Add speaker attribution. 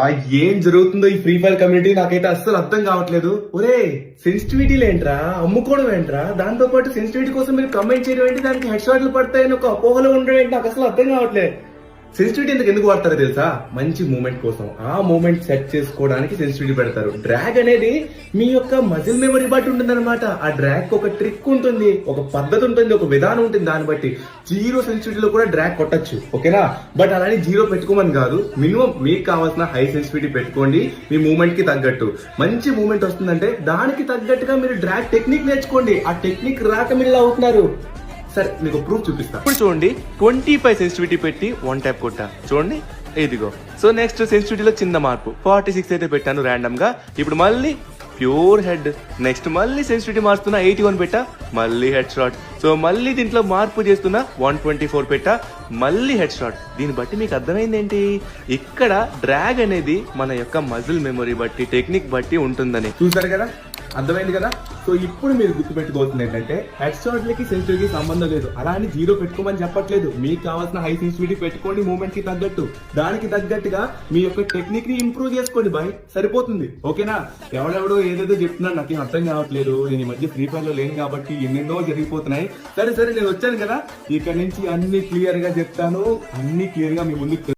Speaker 1: ఆ ఏం జరుగుతుందో ఈ ఫ్రీ ఫైర్ కమ్యూనిటీ నాకైతే అస్సలు అర్థం కావట్లేదు. ఒరే సెన్సిటివిటీలు ఏంట్రా, అమ్ముకోవడం ఏంట్రా, దాంతో పాటు సెన్సిటివిటీ కోసం మీరు కమెంట్ చేయడం ఏంటి, దానికి హెడ్ షాట్లు పడతాయని ఒక అపోహలో ఉండడం ఏంటి, నాకు అసలు అర్థం కావట్లేదు. సెన్సిటివిటీ ఎందుకు వాడతారో తెలుసా? మంచి మూమెంట్ కోసం, ఆ మూమెంట్ సెట్ చేసుకోవడానికి సెన్సిటివిటీ పెడతారు. డ్రాగ్ అనేది మీ యొక్క మజిల్ మెమరీ బట్టి ఉంటుంది అనమాట. ఆ డ్రాగ్ ఒక ట్రిక్ ఉంటుంది, ఒక పద్ధతి ఉంటుంది, ఒక విధానం ఉంటుంది. దాన్ని బట్టి జీరో సెన్సిటివిటీలో కూడా డ్రాగ్ కొట్టచ్చు, ఓకేనా? బట్ అలానే జీరో పెట్టుకోమని కాదు, మినిమం మీకు కావాల్సిన హై సెన్సిటివిటీ పెట్టుకోండి. మీ మూమెంట్ కి తగ్గట్టు మంచి మూమెంట్ వస్తుందంటే దానికి తగ్గట్టుగా మీరు డ్రాగ్ టెక్నిక్ నేర్చుకోండి. ఆ టెక్నిక్ రాక మీరు ఇలా అవుతున్నారు. సరే మీకు ప్రూఫ్ చూపిస్తా. ఇప్పుడు చూడండి, 25 సెన్సిటివిటీ పెట్టి 1 ట్యాప్ కొట్టా, చూడండి ఇదిగో. సో నెక్స్ట్ సెన్సిటివిటీలో చిన్న మార్పు, 46 అయితే పెట్టాను ర్యాండమ్ గా. ఇప్పుడు మళ్ళీ ప్యూర్ హెడ్. నెక్స్ట్ మళ్ళీ సెన్సిటివిటీ మారుస్తున్నా, 81 పెట్టా, మళ్ళీ హెడ్ షాట్. సో మళ్ళీ దీంట్లో మార్పు చేస్తున్నా, 124 పెట్టా, మళ్ళీ హెడ్ షాట్. దీన్ని బట్టి మీకు అర్థమైంది ఏంటి? ఇక్కడ డ్రాగ్ అనేది మన యొక్క మజిల్ మెమరీ బట్టి, టెక్నిక్ బట్టి ఉంటుందని. చూసారు కదా, అర్థమైంది కదా? సో ఇప్పుడు మీరు గుర్తుపెట్టుకోవాల్సింది ఏంటంటే హెడ్ షాట్లకి సెన్సిటివిటీ సంబంధం లేదు. అలా అని జీరో పెట్టుకోమని చెప్పట్లేదు. మీకు కావాల్సిన హై సెన్సిటివిటీ పెట్టుకోండి, మూమెంట్ కి తగ్గట్టు. దానికి తగ్గట్టుగా మీ యొక్క టెక్నిక్ ని ఇంప్రూవ్ చేసుకోండి బాయ్, సరిపోతుంది, ఓకేనా? ఎవడెవడో ఏదేదో చెప్తున్నాడు, నాకేం అర్థం కావట్లేదు. నేను ఈ మధ్య ఫ్రీ ఫైర్ లో లేను కాబట్టి ఎన్నెన్నో జరిగిపోతున్నాయి. సరే నేను వచ్చాను కదా, ఇక్కడ నుంచి అన్ని క్లియర్ గా చెప్తాను, అన్ని క్లియర్ గా మీ ముందుకు